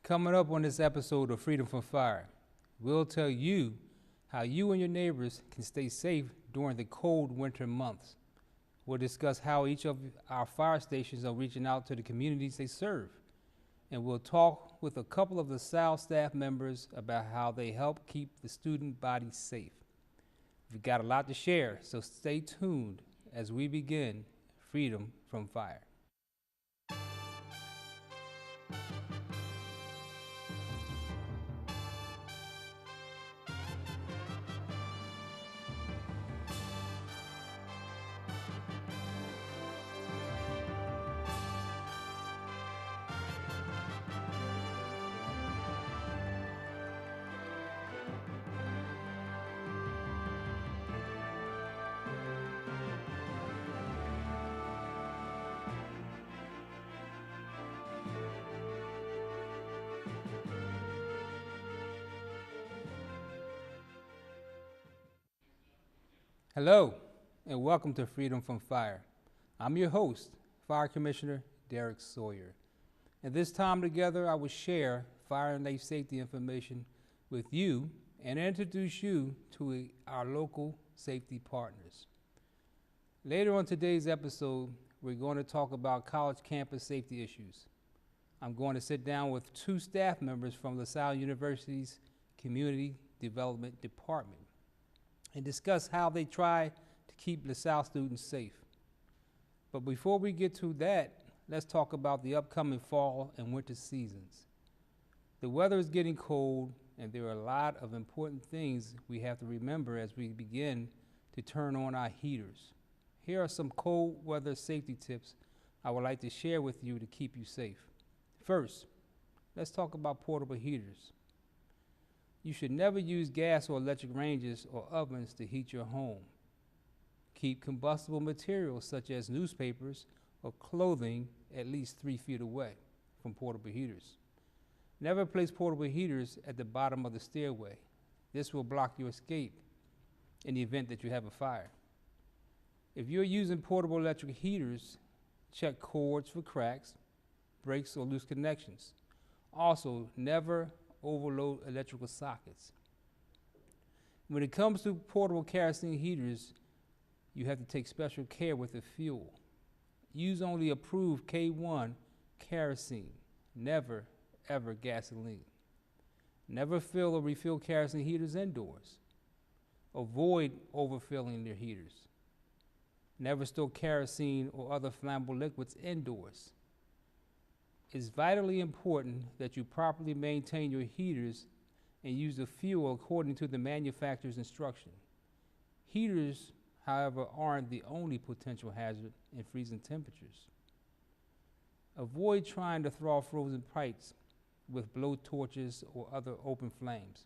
Coming up on this episode of Freedom from Fire, we'll tell you how you and your neighbors can stay safe during the cold winter months. We'll discuss how each of our fire stations are reaching out to the communities they serve. And we'll talk with a couple of LaSalle staff members about how they help keep the student body safe. We've got a lot to share, so stay tuned as we begin Freedom from Fire. Hello, and welcome to Freedom from Fire. I'm your host, Fire Commissioner Derek Sawyer. And this time together, I will share fire and life safety information with you and introduce you to our local safety partners. Later on today's episode, we're going to talk about college campus safety issues. I'm going to sit down with two staff members from LaSalle University's Community Development Department and discuss how they try to keep LaSalle students safe. But before we get to that, let's talk about the upcoming fall and winter seasons. The weather is getting cold, and there are a lot of important things we have to remember as we begin to turn on our heaters. Here are some cold weather safety tips I would like to share with you to keep you safe. First, let's talk about portable heaters. You should never use gas or electric ranges or ovens to heat your home. Keep combustible materials such as newspapers or clothing at least 3 feet away from portable heaters. Never place portable heaters at the bottom of the stairway. This will block your escape in the event that you have a fire. If you're using portable electric heaters, check cords for cracks, breaks, or loose connections. Also, never overload electrical sockets. When it comes to portable kerosene heaters, you have to take special care with the fuel. Use only approved K1 kerosene, never ever gasoline. Never fill or refill kerosene heaters indoors. Avoid overfilling your heaters. Never store kerosene or other flammable liquids indoors. It's vitally important that you properly maintain your heaters and use the fuel according to the manufacturer's instruction. Heaters, however, aren't the only potential hazard in freezing temperatures. Avoid trying to thaw frozen pipes with blow torches or other open flames.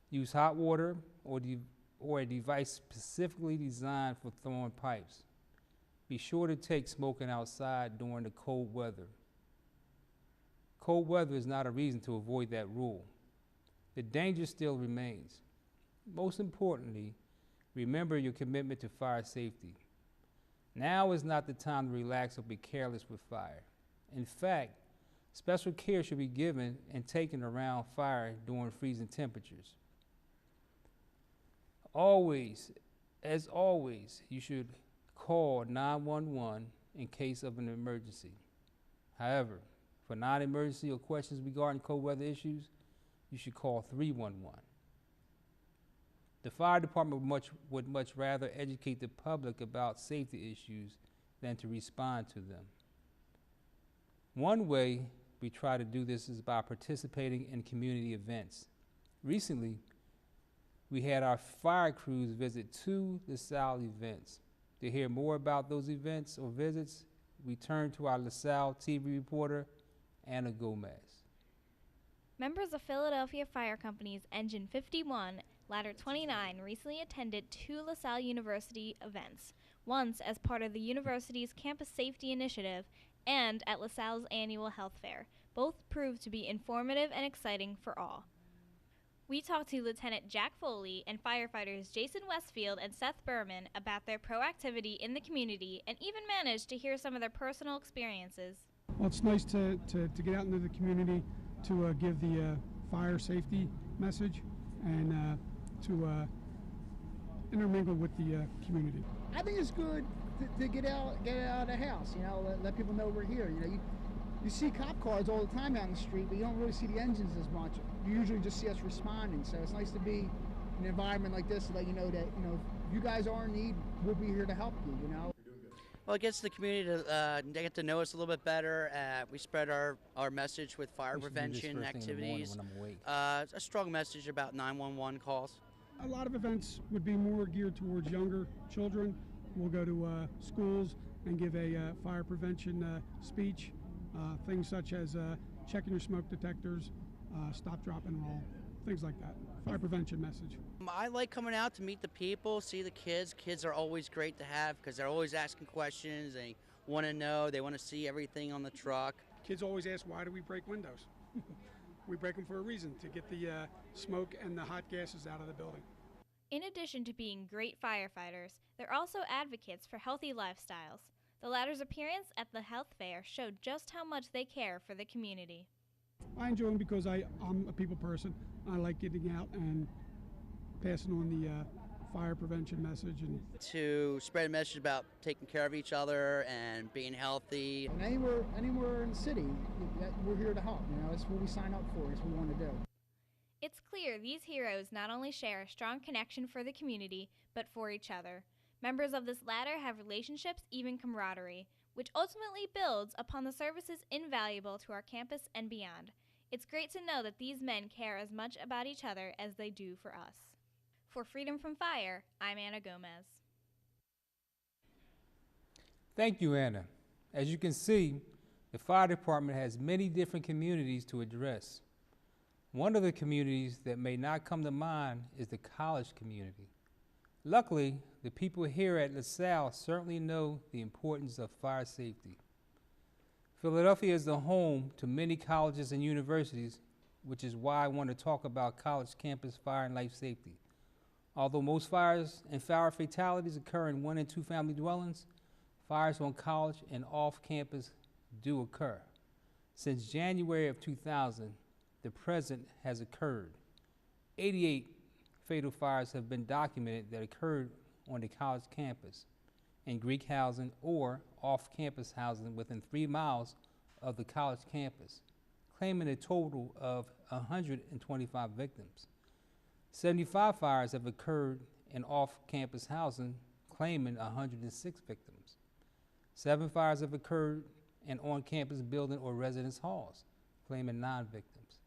Use hot water or a device specifically designed for thawing pipes. Be sure to take smoking outside during the cold weather. Cold weather is not a reason to avoid that rule. The danger still remains. Most importantly, remember your commitment to fire safety. Now is not the time to relax or be careless with fire. In fact, special care should be given and taken around fire during freezing temperatures. As always, you should call 911 in case of an emergency. However, for non-emergency or questions regarding cold weather issues, you should call 311. The fire department would much rather educate the public about safety issues than to respond to them. One way we try to do this is by participating in community events. Recently, we had our fire crews visit 2 LaSalle events. To hear more about those events or visits, we turn to our LaSalle TV reporter, Anna Gomez. Members of Philadelphia Fire Company's Engine 51, Ladder 29 recently attended 2 LaSalle University events, once as part of the university's campus safety initiative and at LaSalle's annual health fair. Both proved to be informative and exciting for all. We talked to Lieutenant Jack Foley and firefighters Jason Westfield and Seth Berman about their proactivity in the community and even managed to hear some of their personal experiences. Well, it's nice to get out into the community, to give the fire safety message and to intermingle with the community. I think it's good to get out of the house, you know, let people know we're here. You know, you see cop cars all the time out in the street, but you don't really see the engines as much. You usually just see us responding, so it's nice to be in an environment like this to let you know that, you know, if you guys are in need, we'll be here to help you, you know. Well, it gets the community to get to know us a little bit better. We spread our message with fire prevention activities. A strong message about 911 calls. A lot of events would be more geared towards younger children. We'll go to schools and give a fire prevention speech. Things such as checking your smoke detectors, stop, drop, and roll, things like that. Fire prevention message. I like coming out to meet the people, see the kids. Kids are always great to have because they're always asking questions. They want to know. They want to see everything on the truck. Kids always ask, why do we break windows? We break them for a reason, to get the smoke and the hot gases out of the building. In addition to being great firefighters, they're also advocates for healthy lifestyles. The latter's appearance at the health fair showed just how much they care for the community. I enjoy them because I'm a people person. I like getting out and passing on the fire prevention message. And to spread a message about taking care of each other and being healthy. And anywhere in the city, we're here to help. You know, it's what we sign up for. It's what we want to do. It's clear these heroes not only share a strong connection for the community, but for each other. Members of this latter have relationships, even camaraderie, which ultimately builds upon the services invaluable to our campus and beyond. It's great to know that these men care as much about each other as they do for us. For Freedom from Fire, I'm Anna Gomez. Thank you, Anna. As you can see, the fire department has many different communities to address. One of the communities that may not come to mind is the college community. Luckily, the people here at Lasalle certainly know the importance of fire safety. Philadelphia is the home to many colleges and universities, which is why I want to talk about college campus fire and life safety. Although most fires and fire fatalities occur in 1- and 2-family dwellings, fires on college and off-campus do occur. Since January of 2000, the present has occurred. 88 fatal fires have been documented that occurred on the college campus, in Greek housing or off-campus housing within 3 miles of the college campus, claiming a total of 125 victims. 75 fires have occurred in off-campus housing, claiming 106 victims. 7 fires have occurred in on-campus building or residence halls, claiming 9 victims.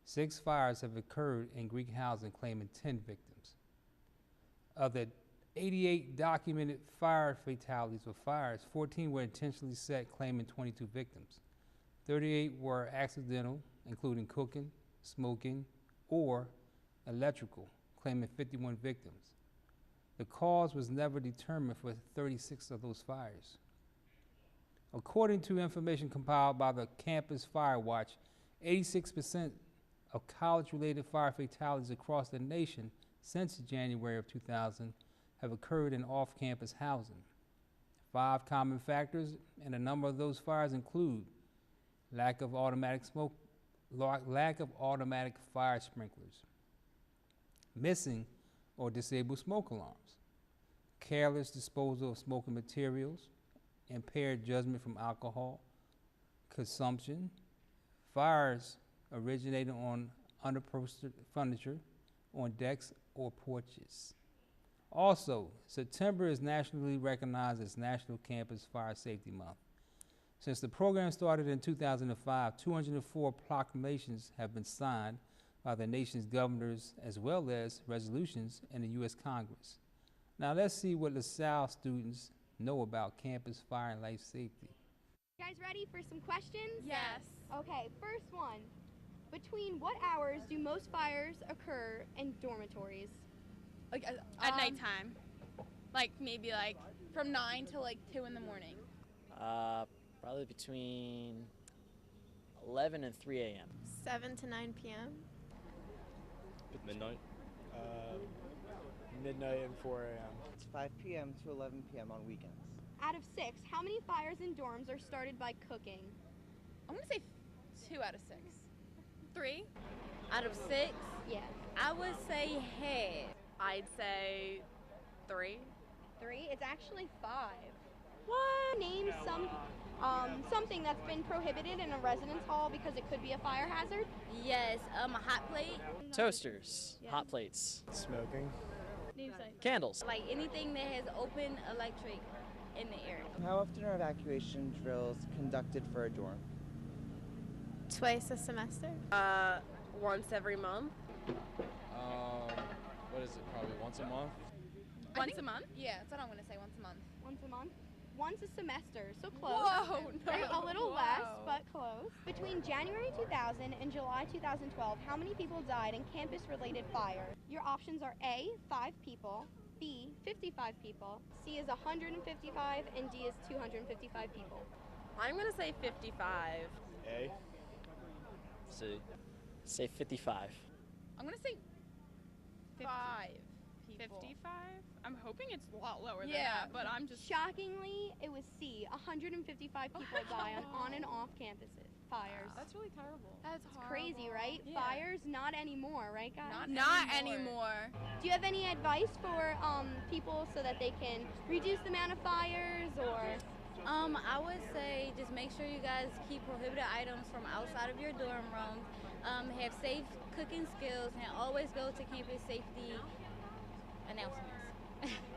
6 fires have occurred in Greek housing, claiming 10 victims. Of the 88 documented fire fatalities or fires, 14 were intentionally set, claiming 22 victims. 38 were accidental, including cooking, smoking, or electrical, claiming 51 victims. The cause was never determined for 36 of those fires. According to information compiled by the Campus Fire Watch, 86% of college-related fire fatalities across the nation since January of 2000 have occurred in off-campus housing. 5 common factors in a number of those fires include lack of automatic fire sprinklers, missing or disabled smoke alarms, careless disposal of smoking materials, impaired judgment from alcohol consumption, fires originating on unupholstered furniture, on decks or porches. Also, September is nationally recognized as National Campus Fire Safety Month. Since the program started in 2005, 204 proclamations have been signed by the nation's governors, as well as resolutions in the U.S. Congress. Now let's see what LaSalle students know about campus fire and life safety. You guys ready for some questions? Yes. Okay, first one. Between what hours do most fires occur in dormitories? Like at nighttime. Like maybe like from 9 to like 2 in the morning. Probably between 11 and 3 a.m. 7 to 9 p.m. Midnight. Midnight and 4 a.m. It's 5 p.m. to 11 p.m. on weekends. Out of 6, how many fires in dorms are started by cooking? I'm gonna say 2 out of 6. 3. Out of 6, Yeah. I would say half. I'd say 3. 3? It's actually 5. What? Name something that's been prohibited in a residence hall because it could be a fire hazard. Yes, a hot plate. Toasters, Yeah. hot plates, Smoking. candles. Like anything that has open electric in the area. How often are evacuation drills conducted for a dorm? Twice a semester. Once every month. What is it? Probably once a month. Once a month? Yeah, that's what I'm gonna say. Once a month. Once a month. Once a semester, so close. Whoa, no. Right, a little less, Wow. but close. Between January 2000 and July 2012, how many people died in campus-related fire? Your options are A, 5 people, B, 55 people, C is 155, and D is 255 people. I'm going to say 55. A. C. Say 55. I'm going to say 5 people. 55? I'm hoping it's a lot lower than that, but I'm just... Shockingly, it was C, 155 people die on and off campuses. Fires. That's really terrible. That's It's crazy, right? Yeah. Fires, not anymore, right, guys? Not anymore. Do you have any advice for people so that they can reduce the amount of fires, or? I would say just make sure you guys keep prohibited items from outside of your dorm rooms. Have safe cooking skills, and always go to campus safety announcements.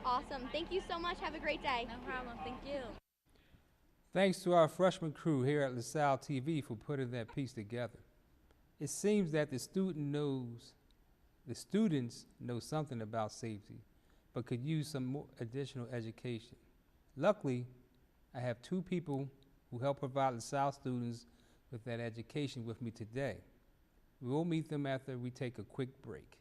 Awesome. Thank you so much. Have a great day. No problem. Thank you. Thanks to our freshman crew here at Lasalle TV for putting that piece together. It seems that the students know something about safety, but could use some more additional education. Luckily, I have 2 people who help provide LaSalle students with that education with me today. We will meet them after we take a quick break.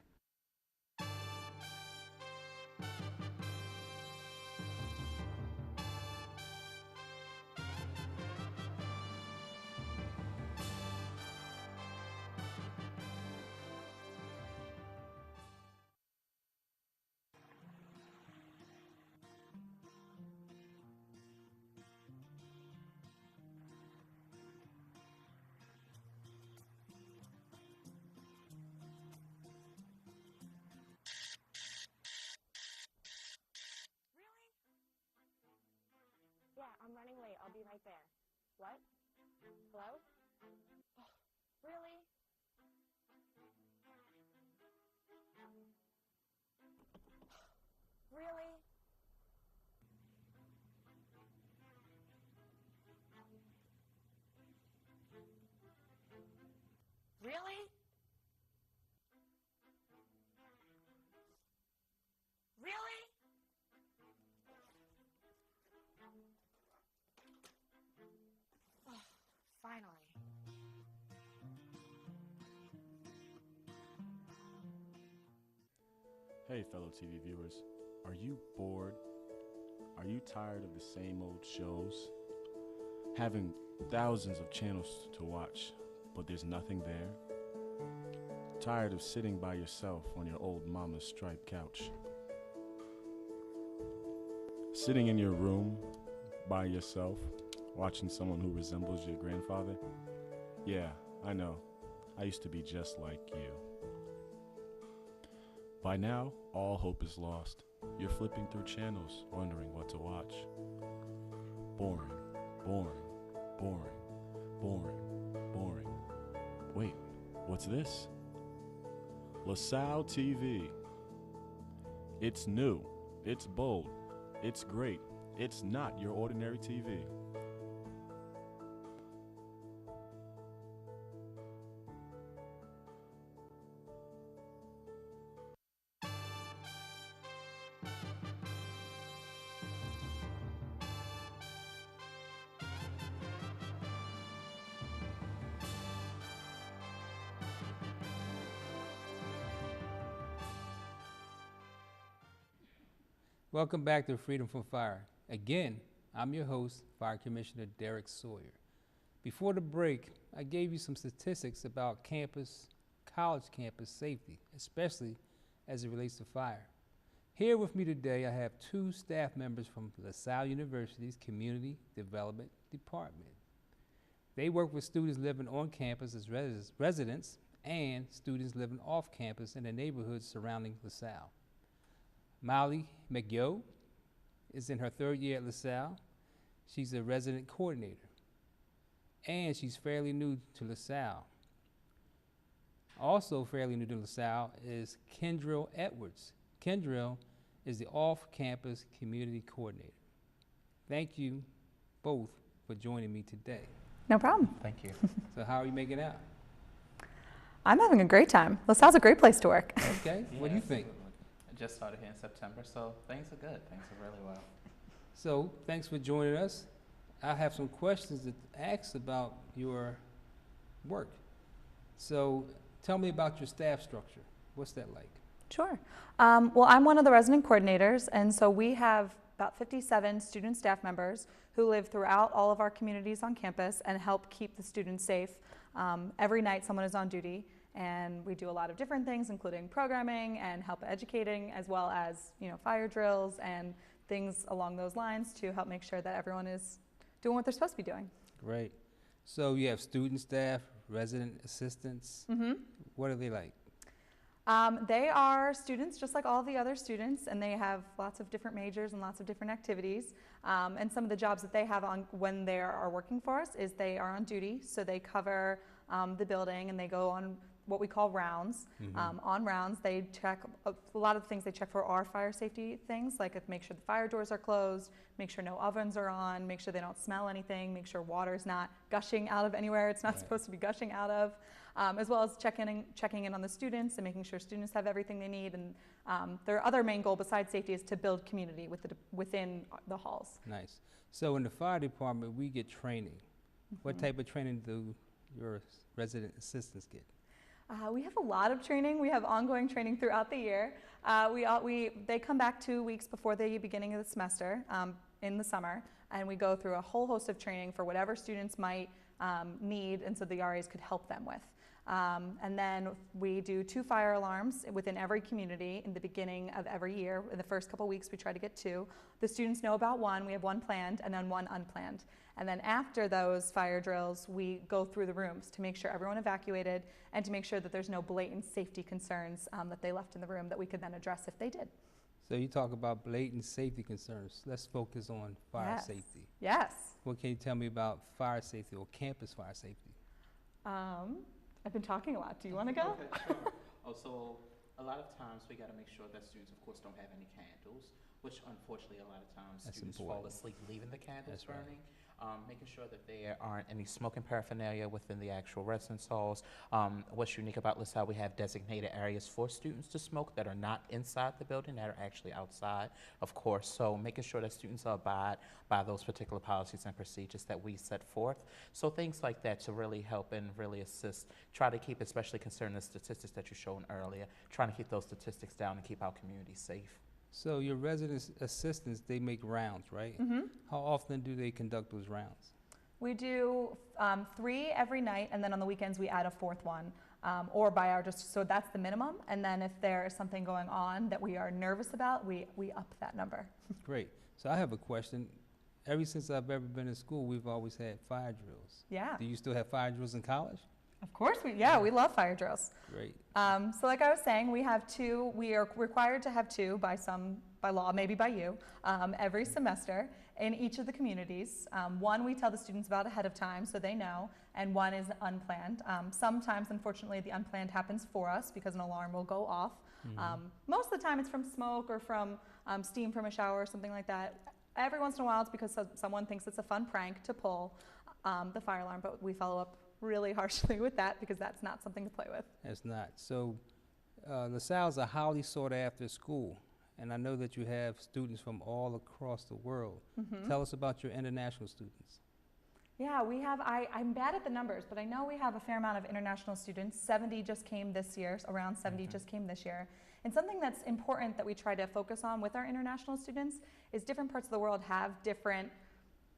Yeah, I'm running late. I'll be right there. What? Hello? Oh, really? Really? Really? Really? Oh, finally. Hey, fellow TV viewers. Are you bored? Are you tired of the same old shows? Having thousands of channels to watch, but there's nothing there? Tired of sitting by yourself on your old mama's striped couch? Sitting in your room by yourself, watching someone who resembles your grandfather? Yeah, I know. I used to be just like you. By now, all hope is lost. You're flipping through channels, wondering what to watch. Boring, boring, boring, boring, boring. Wait, what's this? Lasalle TV. It's new, it's bold, it's great. It's not your ordinary TV. Welcome back to Freedom from Fire. Again, I'm your host, Fire Commissioner Derek Sawyer. Before the break, I gave you some statistics about college campus safety, especially as it relates to fire. Here with me today, I have 2 staff members from LaSalle University's Community Development Department. They work with students living on campus as residents, and students living off campus in the neighborhoods surrounding LaSalle. Molly McYo is in her 3rd year at LaSalle. She's a resident coordinator, and she's fairly new to LaSalle. Also fairly new to LaSalle is Kendrell Edwards. Kendrell is the off-campus community coordinator. Thank you both for joining me today. No problem. Thank you. So how are you making out? I'm having a great time. LaSalle's a great place to work. Okay, what do you think? I just started here in September, so things are good. Things are really well. So thanks for joining us. I have some questions to ask about your work. So tell me about your staff structure. What's that like? Sure. Well, I'm one of the resident coordinators, and so we have about 57 student staff members who live throughout all of our communities on campus and help keep the students safe. Every night someone is on duty, and we do a lot of different things, including programming and help educating, as well as fire drills and things along those lines to help make sure that everyone is doing what they're supposed to be doing. Great. So you have student staff, resident assistants. Mm-hmm. What are they like? They are students just like all the other students, and they have lots of different majors and lots of different activities. And some of the jobs that they have on when they are working for us is they are on duty, so they cover the building and they go on what we call rounds. Mm-hmm. On rounds, they check a lot of the things they check for are fire safety things, like make sure the fire doors are closed, make sure no ovens are on, make sure they don't smell anything, make sure water's not gushing out of anywhere it's not supposed to be gushing out of, as well as checking in on the students and making sure students have everything they need. And their other main goal besides safety is to build community within the halls. Nice. So in the fire department, we get training. Mm-hmm. What type of training do your resident assistants get? We have a lot of training. We have ongoing training throughout the year. They come back 2 weeks before the beginning of the semester in the summer, and we go through a whole host of training for whatever students might need, and so the RAs could help them with. And then we do 2 fire alarms within every community in the beginning of every year. In the first couple weeks, we try to get 2. The students know about 1. We have 1 planned and then 1 unplanned. And then after those fire drills, we go through the rooms to make sure everyone evacuated and to make sure that there's no blatant safety concerns that they left in the room that we could then address if they did. So you talk about blatant safety concerns. Let's focus on fire safety. Yes. What can you tell me about fire safety or campus fire safety? I've been talking a lot. Do you want to go? Okay, sure. Also, a lot of times we got to make sure that students, of course, don't have any candles, which unfortunately a lot of times students fall asleep leaving the candles burning. Making sure that there aren't any smoking paraphernalia within the actual residence halls. What's unique about LaSalle, we have designated areas for students to smoke that are not inside the building, that are actually outside, of course. So making sure that students abide by those particular policies and procedures that we set forth. So things like that to really help and really assist, try to keep, especially concerning the statistics that you showed earlier, trying to keep those statistics down and keep our community safe. So your resident assistants, they make rounds, right? Mm-hmm. How often do they conduct those rounds? We do 3 every night, and then on the weekends we add a 4th one, or by our so that's the minimum. And then if there is something going on that we are nervous about, we up that number. Great. So I have a question. Ever since I've ever been in school, we've always had fire drills. Yeah. Do you still have fire drills in college? Of course, we love fire drills. Great. So like I was saying, we have 2, we are required to have 2 by law, maybe by you, every semester in each of the communities. 1 we tell the students about ahead of time so they know, and 1 is unplanned. Sometimes, unfortunately, the unplanned happens for us because an alarm will go off. Mm-hmm. Most of the time it's from smoke or from steam from a shower or something like that. Every once in a while it's because someone thinks it's a fun prank to pull the fire alarm, but we follow up really harshly with that because that's not something to play with. It's not. So LaSalle's a highly sought after school, and I know that you have students from all across the world. Mm-hmm. Tell us about your international students. Yeah, we have, I'm bad at the numbers, but I know we have a fair amount of international students. 70 just came this year, so around 70 just came this year. And something that's important that we try to focus on with our international students is different parts of the world have different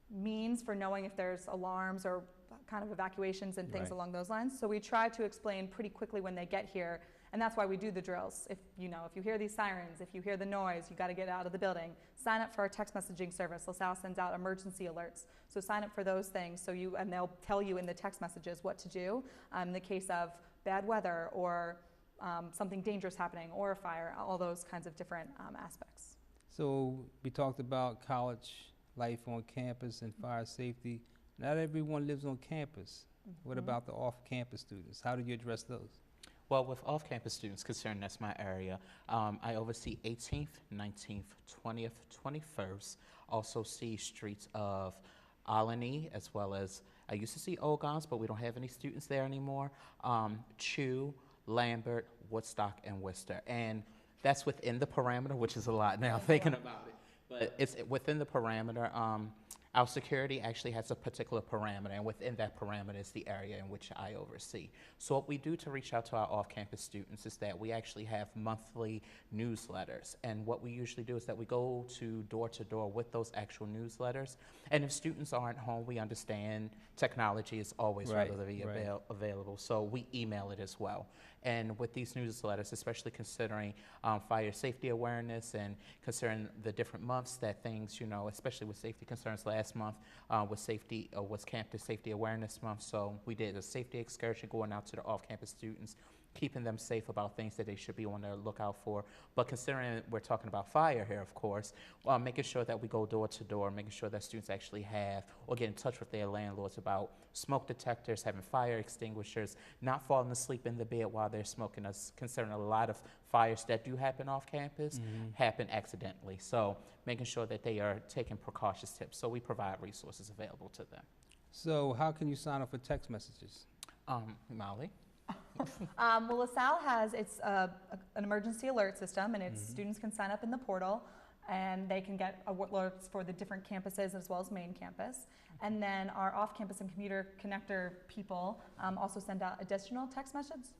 means for knowing if there's alarms or kind of evacuations and things along those lines. So we try to explain pretty quickly when they get here And that's why we do the drills. If you hear these sirens, if you hear the noise, you got to get out of the building. Sign up for our text messaging service. LaSalle sends out emergency alerts. So sign up for those things, and they'll tell you in the text messages what to do in the case of bad weather or something dangerous happening or a fire, all those kinds of different aspects. So we talked about college life on campus and fire safety. Not everyone lives on campus. What about the off-campus students? How do you address those? Well, with off-campus students, considering that's my area, I oversee 18th, 19th, 20th, 21st. Also see streets of Alany, as well as, I used to see Ogons, but we don't have any students there anymore. Chew, Lambert, Woodstock, and Worcester. And that's within the parameter, which is a lot now thinking about it. But it's within the parameter. Our security actually has a particular parameter, and within that parameter is the area in which I oversee. So what we do to reach out to our off-campus students is that we actually have monthly newsletters. And what we usually do is that we go to door with those actual newsletters. And if students aren't home, we understand technology is always readily available. So we email it as well. And with these newsletters, especially considering fire safety awareness and considering the different months that things, especially with safety concerns, last month was Campus Safety Awareness Month. So we did a safety excursion going out to the off-campus students, keeping them safe about things that they should be on their lookout for. But considering we're talking about fire here, of course, making sure that we go door to door, making sure that students actually have or get in touch with their landlords about smoke detectors, having fire extinguishers, not falling asleep in the bed while they're smoking, considering a lot of fires that do happen off campus happen accidentally. So making sure that they are taking precautious tips. So we provide resources available to them. So how can you sign up for text messages? Molly? Well, LaSalle has an emergency alert system, and students can sign up in the portal, and they can get alerts for the different campuses as well as main campus. And then our off-campus and commuter connector people also send out additional text messages.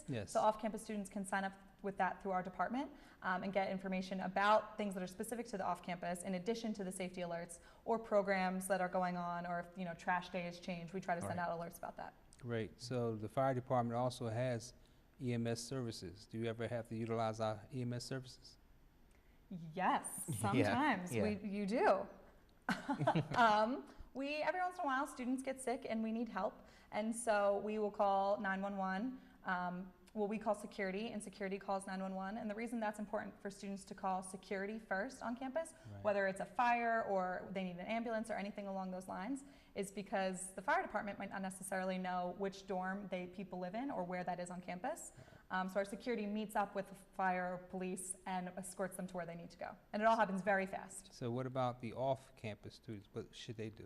Yes. So off-campus students can sign up with that through our department and get information about things that are specific to the off-campus in addition to the safety alerts or programs that are going on, or if trash day has changed, we try to send out alerts about that. Great. So the fire department also has EMS services. Do you ever have to utilize our EMS services? Yes, sometimes you do. Every once in a while, students get sick and we need help, and so we will call 911. We call security, and security calls 911. And the reason that's important for students to call security first on campus, whether it's a fire or they need an ambulance or anything along those lines, is because the fire department might not necessarily know which dorm people live in or where that is on campus. So our security meets up with the fire or police and escorts them to where they need to go. And it all happens very fast. So what about the off-campus students? What should they do?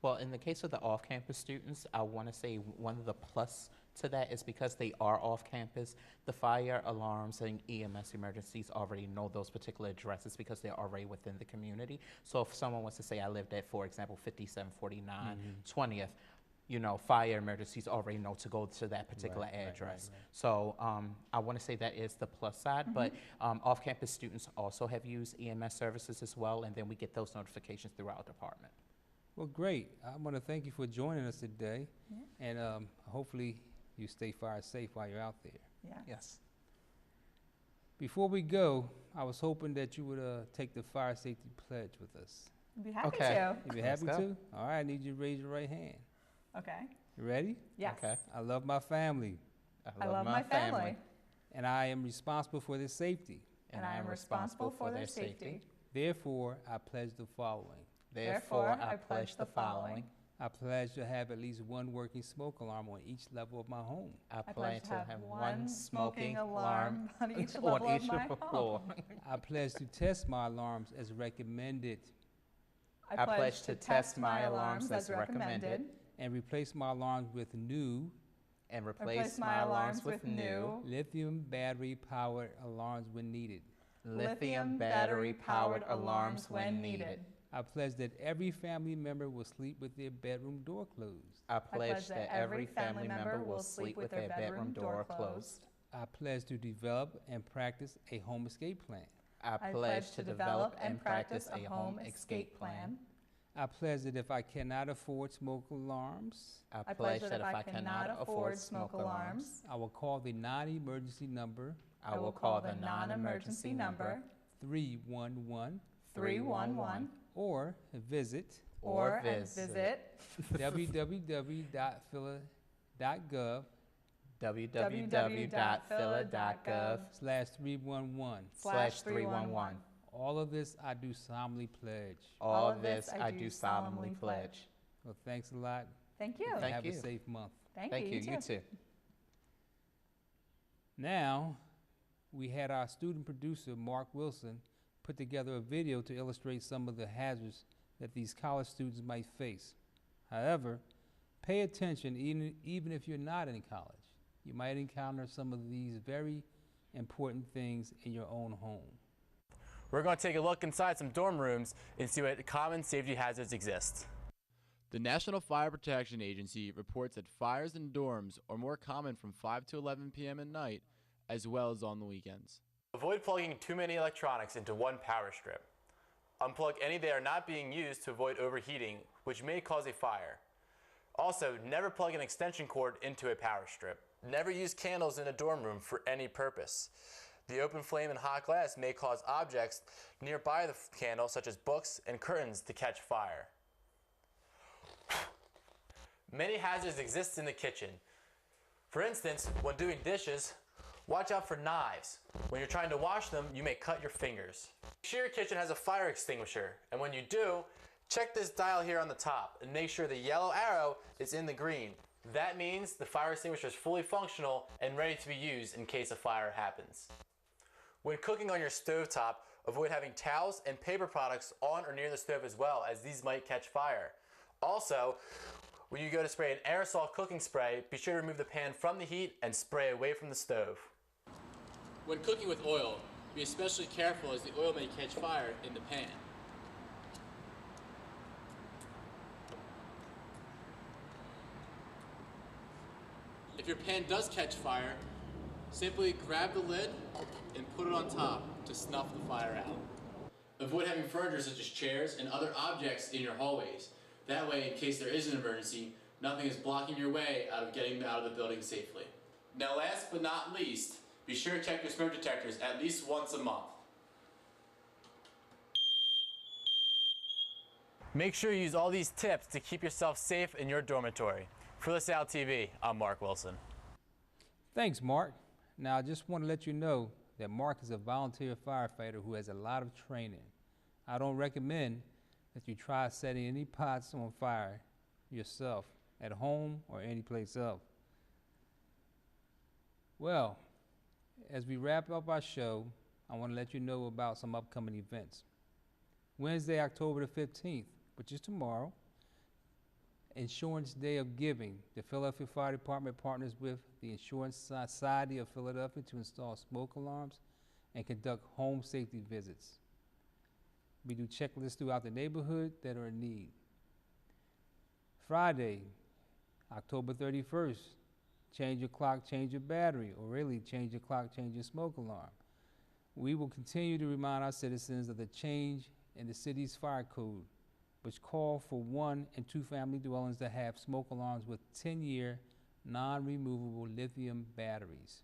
Well, in the case of the off-campus students, I want to say one of the plus to that is because they are off-campus, the fire alarms and EMS emergencies already know those particular addresses because they're already within the community. So if someone wants to say, I lived at, for example, 5749 20th, fire emergencies already know to go to that particular address. So I want to say that is the plus side, but off-campus students also have used EMS services as well, and then we get those notifications through our department. Well, great. I want to thank you for joining us today, and hopefully you stay fire safe while you're out there. Yes. Before we go, I was hoping that you would take the fire safety pledge with us. I'd be happy to. You'd be happy to? All right, I need you to raise your right hand. Okay. You ready? Yes. Okay. I love my family. I love my family. And I am responsible for their safety. And I am responsible for their safety. Therefore, I pledge the following. Therefore, I pledge the following. I pledge to have at least one working smoke alarm on each level of my home. I pledge to have one smoking alarm on each level of my home. I pledge to test my alarms as recommended. I pledge to test my alarms as recommended. And replace my alarms with new. And replace my alarms with new. Lithium battery powered alarms when needed. Lithium battery powered alarms when needed. I pledge that every family member will sleep with their bedroom door closed. I pledge that every family member will sleep with their bedroom door closed. I pledge to develop and practice a home escape plan. I pledge to develop and practice a home escape plan. I pledge that if I cannot afford smoke alarms, I pledge that if I cannot afford smoke alarms, I will call the non-emergency number I will call the non-emergency number 311 311 or visit www.phila.gov www.phila.gov/311. All of this I do solemnly pledge. All of this I do solemnly pledge. Well, thanks a lot. Thank you. And have a safe month. Thank you. You too. Now, we had our student producer, Mark Wilson, put together a video to illustrate some of the hazards that these college students might face. However, pay attention even if you're not in college. You might encounter some of these very important things in your own home. We're going to take a look inside some dorm rooms and see what common safety hazards exist. The National Fire Protection Agency reports that fires in dorms are more common from 5 to 11 p.m. at night, as well as on the weekends. Avoid plugging too many electronics into one power strip. Unplug any that are not being used to avoid overheating, which may cause a fire. Also, never plug an extension cord into a power strip. Never use candles in a dorm room for any purpose. The open flame and hot glass may cause objects nearby the candle, such as books and curtains, to catch fire. Many hazards exist in the kitchen. For instance, when doing dishes, watch out for knives. When you're trying to wash them, you may cut your fingers. Make sure your kitchen has a fire extinguisher, and when you do, check this dial here on the top and make sure the yellow arrow is in the green. That means the fire extinguisher is fully functional and ready to be used in case a fire happens. When cooking on your stovetop, avoid having towels and paper products on or near the stove as well, as these might catch fire. Also, when you go to spray an aerosol cooking spray, be sure to remove the pan from the heat and spray away from the stove. When cooking with oil, be especially careful as the oil may catch fire in the pan. If your pan does catch fire, simply grab the lid and put it on top to snuff the fire out. Avoid having furniture such as chairs and other objects in your hallways. That way, in case there is an emergency, nothing is blocking your way out of getting out of the building safely. Now last but not least, be sure to check your smoke detectors at least once a month. Make sure you use all these tips to keep yourself safe in your dormitory. For Lasalle TV, I'm Mark Wilson. Thanks, Mark. Now, I just want to let you know that Mark is a volunteer firefighter who has a lot of training. I don't recommend that you try setting any pots on fire yourself at home or anyplace else. Well, as we wrap up our show, I want to let you know about some upcoming events. Wednesday, October the 15th, which is tomorrow, Insurance Day of Giving. The Philadelphia Fire Department partners with the Insurance Society of Philadelphia to install smoke alarms and conduct home safety visits. We do checklists throughout the neighborhood that are in need. Friday, October 31st, change your clock, change your battery, or really change your clock, change your smoke alarm. We will continue to remind our citizens of the change in the city's fire code, which call for 1- and 2-family dwellings that have smoke alarms with 10-year non-removable lithium batteries.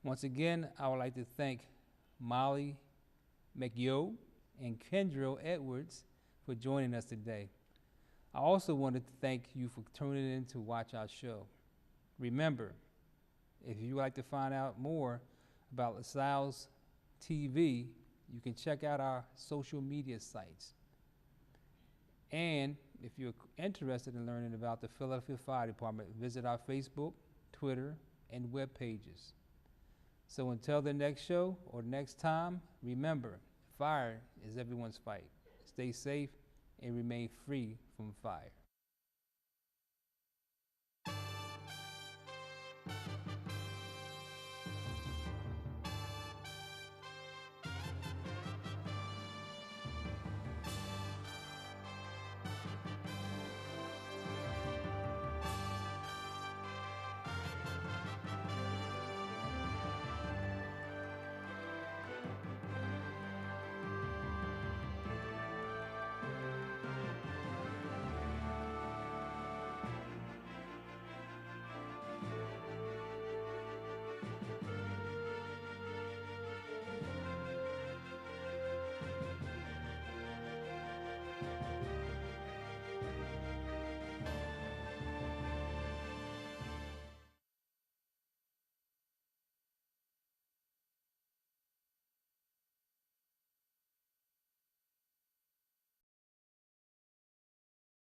Once again, I would like to thank Molly McYo and Kendra Edwards for joining us today. I also wanted to thank you for tuning in to watch our show. Remember, if you would like to find out more about Lasalle's TV, you can check out our social media sites. And if you're interested in learning about the Philadelphia Fire Department, visit our Facebook, Twitter, and web pages. So until the next show or next time, remember, fire is everyone's fight. Stay safe and remain free from fire.